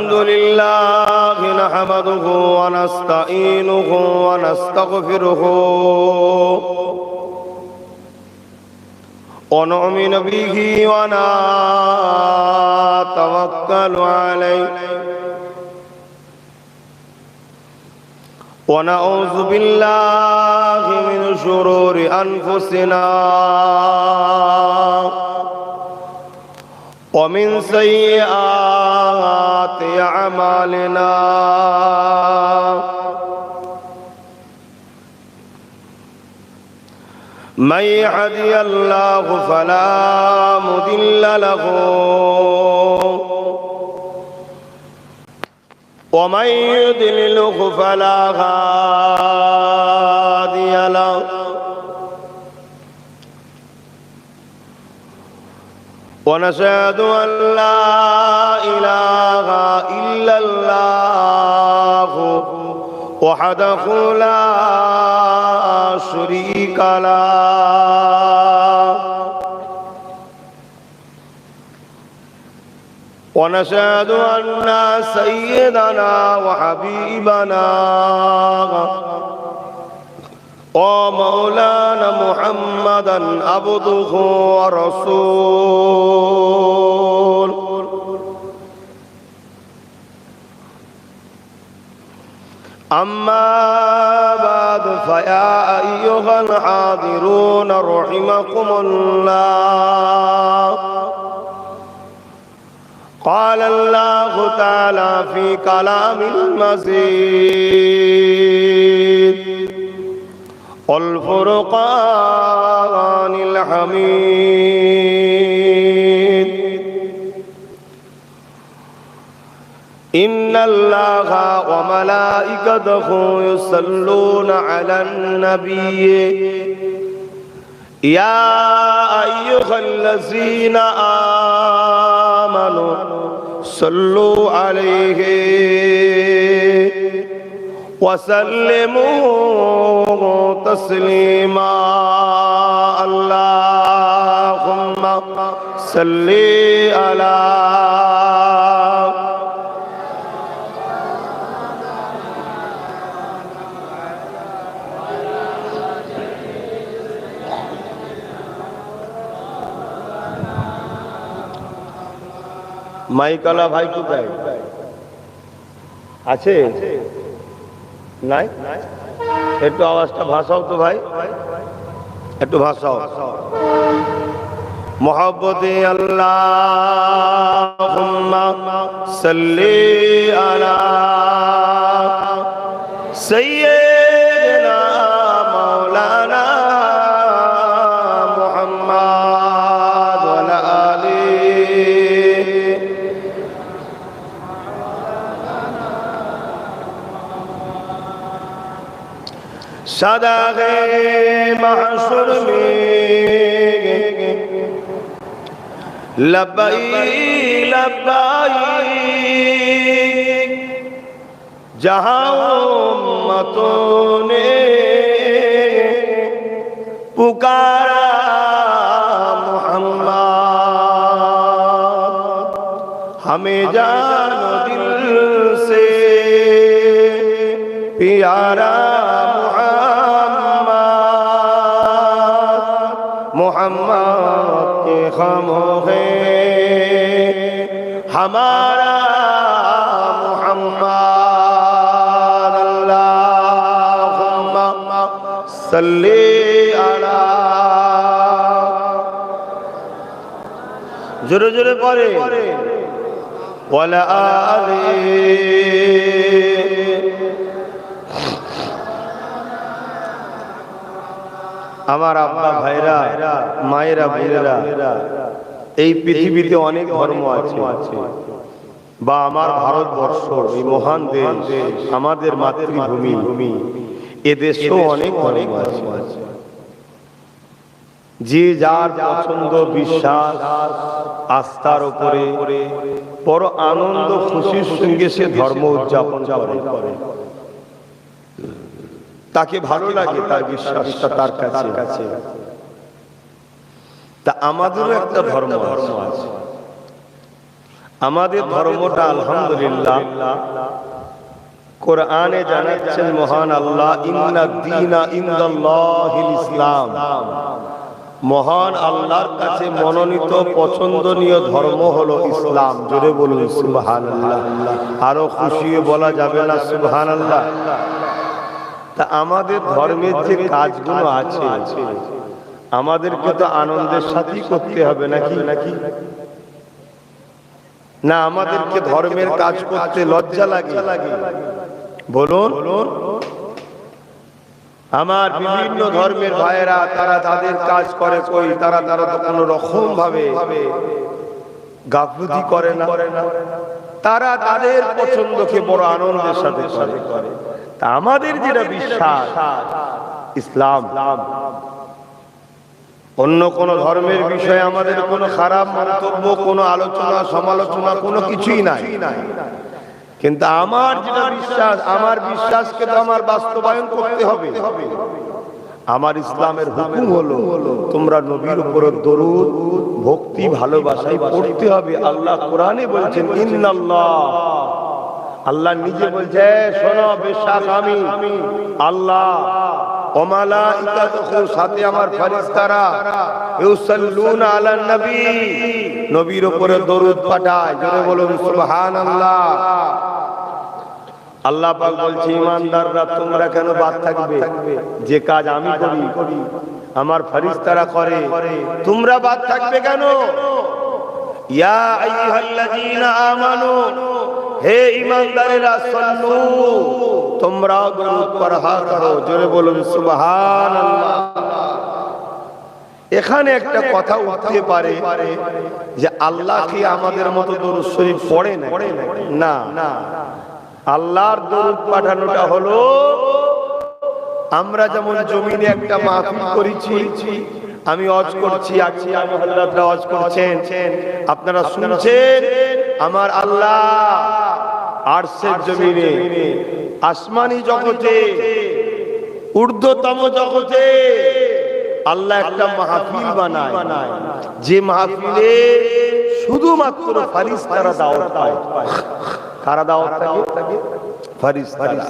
الحمد لله نحمده ونستعينه ونستغفره ونؤمن به ونتوكل عليه ونعوذ بالله من شرور أنفسنا ومن سيئات أعمالنا من يهدي الله فلا مضل له ومن يضلله فلا هادي له ونشهد أن لا إله إلا الله وحده لا شريك له ونشهد أن سيدنا وحبيبنا ومولانا محمدا عبده ورسوله أما بعد فيا أيها الحاضرون رحمكم الله قال الله تعالى في كلام المزيد والفرقان الحميد إن الله وملائكته يصلون على النبي يا أيها الذين آمنوا صلوا عليه وسلموا تسليما اللهم صل على মাইকালা ভাই কোথায় আছে? নাই? একটু আওয়াজটা ভাষাও তো ভাই, একটু ভাষাও। মোহাব্বতে আল্লাহুম্মা সাল্লি আলা সাইয়্যিদিনা মাওলানা মুহাম্মদ ওয়া আলা আলিহি सदागे महशर में लब्बाई लब्बाई जहां उम्मतों ने पुकारा मुहम्मद हमें जानो दिल से प्यारा मोहम्मद के खामों है हमारा मोहम्मद अल्लाहुम्मा सल्ली अला जोरे जोरे पढ़े वाला आली আমার আব্বা ভাইরা মায়েরা বোনেরা এই পৃথিবীতে অনেক ধর্ম আছে বা আমার ভারতবর্ষ এই মহান দেশ আমাদের মাতৃভূমি এদেশেও অনেক ধর্ম আছে যে যার পছন্দ বিশ্বাস আস্থার উপরে বড় আনন্দ খুশির সঙ্গে সে ধর্ম উদযাপন করে তাকে ভালো লাগে তার বিশ্বাসটা তার কাছে তা আমাদেরও একটা ধর্ম আছে আমাদের ধর্মটা আলহামদুলিল্লাহ কোরআনে জানাচ্ছেন মহান আল্লাহ, ইন্না দীনা ইনদাল্লাহিল ইসলাম। মহান আল্লাহর কাছে মনোনীত পছন্দনীয় ধর্ম হলো ইসলাম। জোরে বলুন সুবহানাল্লাহ। আরো খুশি বলা যাবে না সুবহানাল্লাহ? তা আমাদের ধর্মের যে কাজগুলো আছে আমাদেরকে তো আনন্দের সাথেই করতে হবে নাকি না? আমাদেরকে ধর্মের কাজ করতে লজ্জা লাগে? বলুন। আমার বিভিন্ন ধর্মের ভাইয়েরা তারা তাদের কাজ করে, কই তারা তো কোনো রকম ভাবে গাফলতি করে না, তারা তাদের পছন্দকে বড় আনন্দের সাথে করে। তা আমাদের যেটা বিশ্বাস ইসলাম, অন্য কোন ধর্মের বিষয়ে আমাদের কোনো খারাপ মন্তব্য, কোনো আলোচনা সমালোচনা কোনো কিছুই নাই। কিন্তু আমার যেটা বিশ্বাস, আমার বিশ্বাসকে তো আমার বাস্তবায়ন করতে হবে। আমার ইসলামের হুকুম হলো তোমরা নবীর উপর দরুদ ভক্তি ভালোবাসায় পড়তে হবে। আল্লাহ কোরআনে বলছেন ইন্নাল্লাহ, আল্লাহ নিজে বলছে শোনো বেশক আমি আল্লাহ ও মালাইকাতুহু, সাথে আমার ফেরেশতারা ইউসাল্লুনা আলান নবী, নবীর উপরে দরুদ পাঠায়। জোরে বলুন সুবহানাল্লাহ। আল্লাহ পাক বলছে ঈমানদাররা তোমরা কেন বাদ থাকবে? যে কাজ আমি করি আমার ফেরেশতারা করে, তোমরা বাদ থাকবে কেন? ইয়া আইয়ুহাল্লাযীনা আমানু, হে ঈমানদারেরা, সাল্লু, তোমরা দরুদ পড়া করো। জোরে বলুন সুবহানাল্লাহ। এখানে একটা কথা উঠতে পারে যে আল্লাহ কি আমাদের মতো দরুদ শরীফ পড়ে না? না, আল্লাহর দরুদ পাঠানোটা হলো আমরা যেমন জমিনে একটা মাহফিল করেছি, আমি ওয়াজ করছি, আজকে হযরতরা ওয়াজ করছেন, আপনারা শুনছেন। আমার আল্লাহ আরশের জমিনে, আসমানি জগতে, ঊর্ধ্বতম জগতে আল্লাহ একটা মাহফিল বানায়, যে মাহফিলে শুধুমাত্র ফেরেশতারা দাওয়াত পায়। কারা দাওয়াত থাকে? ফেরেশতারা।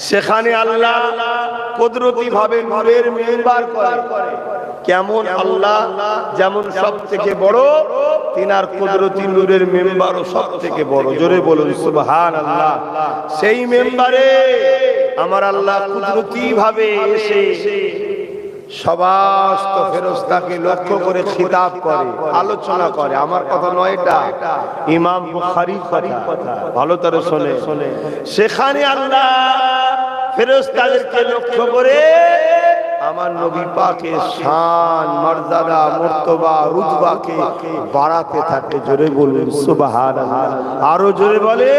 সেখানে আল্লাহ কুদরতি ভাবে নূরের মিম্বার করে। কেমন? আল্লাহ যেমন সবথেকে বড়, তিনার কুদরতি নূরের মিম্বারও সবথেকে বড়। জোরে বলুন সুবহানাল্লাহ। সেই মিম্বারে আমার আল্লাহ কুদরতি ভাবে এসে সমস্ত ফেরেশতাকে লক্ষ্য করে খিতাব করে, আলোচনা করে। আমার কথা নয়, এটা ইমাম বুখারীর কথা, ভালো করে শুনে। সেখানে আল্লাহ ফেরেশতাদেরকে লক্ষ্য করে আমার নবী পাকের শান, মর্যাদা, মর্তবা, রুতবাকে বাড়াতে থাকে। জোরে বলুন সুবহানাল্লাহ। আরো জোরে বলে,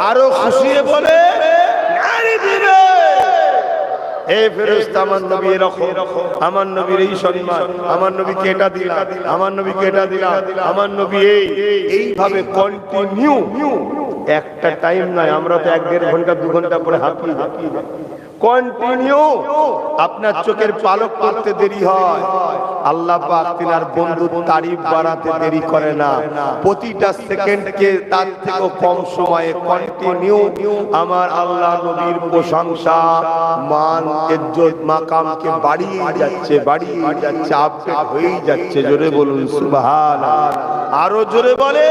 আরো খুশি বলে, নারী দিবে। হে ফেরেশতা, আমার নবী এরকম, আমার নবীর এই সম্মান, আমার নবীকে এটা দিলাম, আমার নবীকে এটা দিলাম, আমার নবী এইভাবে কন্টিনিউ, একটা টাইম নয়। আমরা তো 1-1.5 ঘন্টা 2 ঘন্টা পরে হাঁপিয়ে যাই। কন্টিনিউ আপনার চোখের পালক করতে দেরি হয়, আল্লাহ পাক তিনার বন্ধুর তারিফ বাড়াতে দেরি করে না। প্রতিটা সেকেন্ডকে তার থেকে কম সময়ে কন্টিনিউ আমার আল্লাহ নবীর প্রশংসা, মান, ইজ্জত, মাকামকে বাড়িয়ে যাচ্ছে, আপডেট হয়ে যাচ্ছে। জোরে বলুন সুবহানাল্লাহ। আরো জোরে বলে।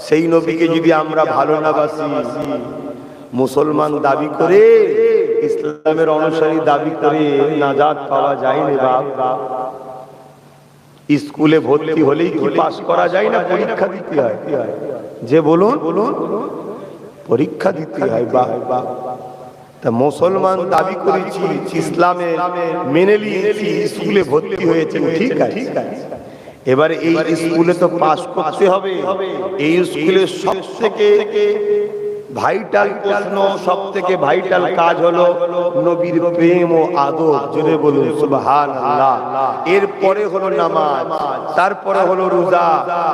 সেই নবীকে যদি আমরা ভালো না বাসি, মুসলমান দাবি করে, ইসলামের অনুসারী দাবি করে নাজাত পাওয়া যায় না। বাপ, স্কুলে ভর্তি হলেই কি পাস করা যায় না? পরীক্ষা দিতে হয়। যে বলুন, পরীক্ষা দিতে হয়। বাপ, তা মুসলমান দাবি করেছি, ইসলামে মেনে নিয়েছি, স্কুলে ভর্তি হয়েছেন, ঠিক আছে। এবারে এই স্কুলে তো পাস করতে হবে। এই স্কুলের সবথেকে ভাইটাল প্রশ্ন, সবথেকে ভাইটাল কাজ হলো নবীর প্রেম ও আদর। জোরে বলুন সুবহানাল্লাহ। এরপরে হলো নামাজ, তারপরে হলো রোজা,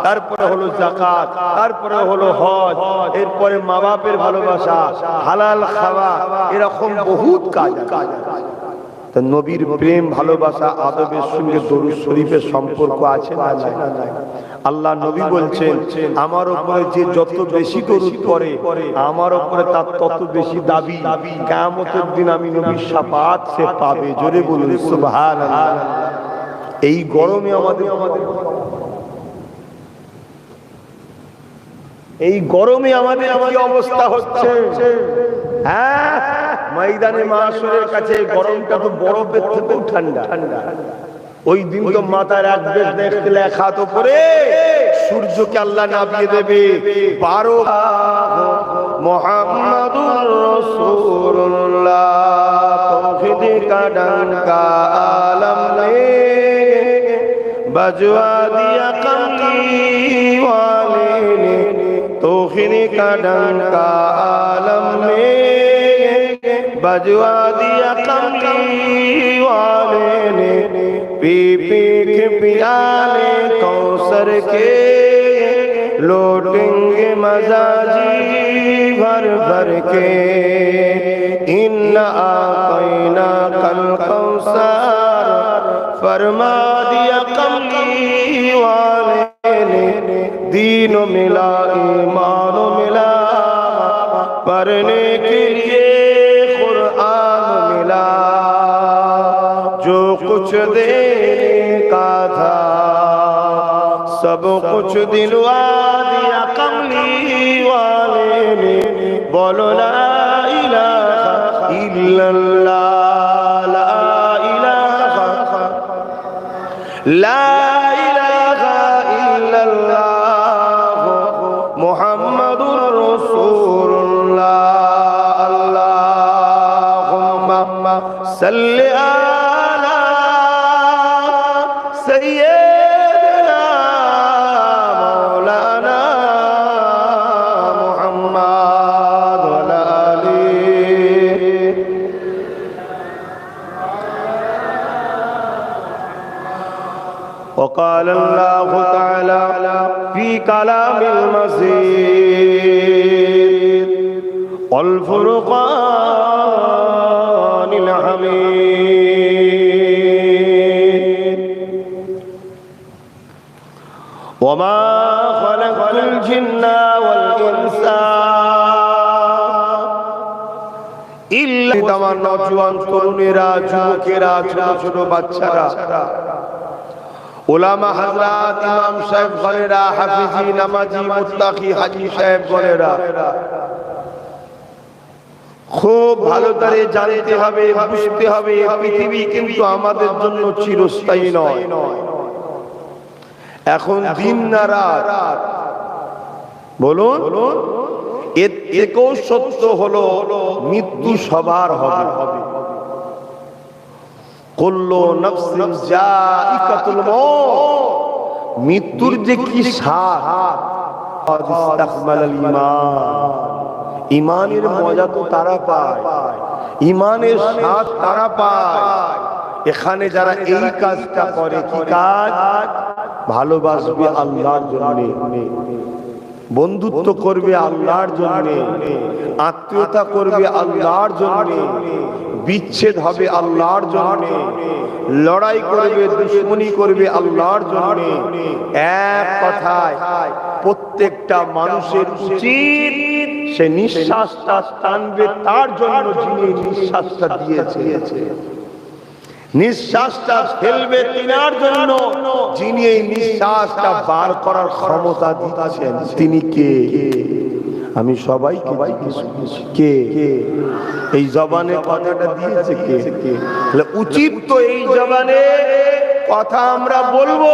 তারপরে হলো যাকাত, তারপরে হলো হজ, এরপরে মা বাপের ভালোবাসা, হালাল খাওয়া, এরকম বহুত কাজ। তা নবীর প্রেম, ভালোবাসা, আদবের সঙ্গে দরুদ শরীফের সম্পর্ক আছে না? আল্লাহ নবী বলছেন আমার উপরে যে যত বেশি দরুদ পড়ে আমার উপরে তার তত বেশি দাবি, কিয়ামতের দিন আমি নবীর শাফাত সে পাবে। জোরে বলুন সুবহানাল্লাহ। এই গরমে আমাদের কি অবস্থা হচ্ছে? হ্যাঁ, ময়দানে মাশরের কাছে গরমটা তো বরফের থেকেও ঠান্ডা। ওই দিন তো মাথার এক বেশ দেখতে লেখা তো পরে সূর্যকে আল্লাহ নামিয়ে দেবে 12 মুহাম্মাদুর রাসূলুল্লাহ তৌহিদ का डंका आलम ने बजवा दिया कमली वाले ने तौहीद का डंका आलम ने बजवा दिया कमली वाले ने पी पी के पियाले कौसर के लौटेंगे मजाजी भर भर के इन्ना आक़ैना कल कौसर फरमा दिया कमली वाले ने दीन मिला ईमान मिला पढ़ने के लिए कुरान मिला जो कुछ देने का था सब कुछ दिलवा दिया कमली वाले ने बोलो ला इलाहा इल्लल्लाह ला इलाहा इल्लल्लाह मुहम्मदुर रसूलुल्लाह अल्लाहुम्मा सल्ली अला सय्यिदना मौलाना मुहम्मद व आलिहि। وقال الله تعالى في كلام المجيد والفرقان الحميد وما خلقت الجن والإنس إلا তোমার নওজোয়ান তরুণেরা যুবকেরা ছোট ছোট বাচ্চারা উলামা হযরত ইমাম সাহেব গণেরা হাফিজি নামাজি মুত্তাকি হাজী সাহেব গণেরা খুব ভালো করে জানতে হবে, বুঝতে হবে পৃথিবী কিন্তু আমাদের জন্য চিরস্থায়ী নয়। এখন দিন না রাত, বলুন এর থেকেও সত্য হলো মৃত্যু সবার হবে। কুল্লু নাফসিন যায়িকাতুল মউত, মৃত্যুর যে কি স্বাদ। ইস্তাকমালাল ঈমান, ঈমানের মজা তো তারা পায়, ঈমানের স্বাদ তারা পায়। এখানে যারা এই কাজটা করে, কি কাজ? ভালোবাসবে আল্লাহর জন্য, বন্ধুত্ব করবে আল্লাহর জন্য, আত্মীয়তা করবে আল্লাহর জন্য, বিচ্ছেদ হবে আল্লাহর জন্য, লড়াই করবে দুশমনি করবে আল্লাহর জন্য। এক কথায় প্রত্যেকটা মানুষের উচিত সে নিঃশ্বাসটা টানবে তার জন্য যিনি নিঃশ্বাসটা দিয়েছে, নিঃশ্বাসটা ফেলবে তিনার জন্য যিনি এই নিঃশ্বাসটা বার করার ক্ষমতা দিচ্ছেন। তিনি কে? আমি সবাইকে জিজ্ঞেস করছি, কে? এই জবানে কথাটা দিয়েছে কে? উচিত তো এই জবানে কথা আমরা বলবো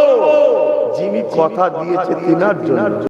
যিনি কথা দিয়েছে তিনার জন্য।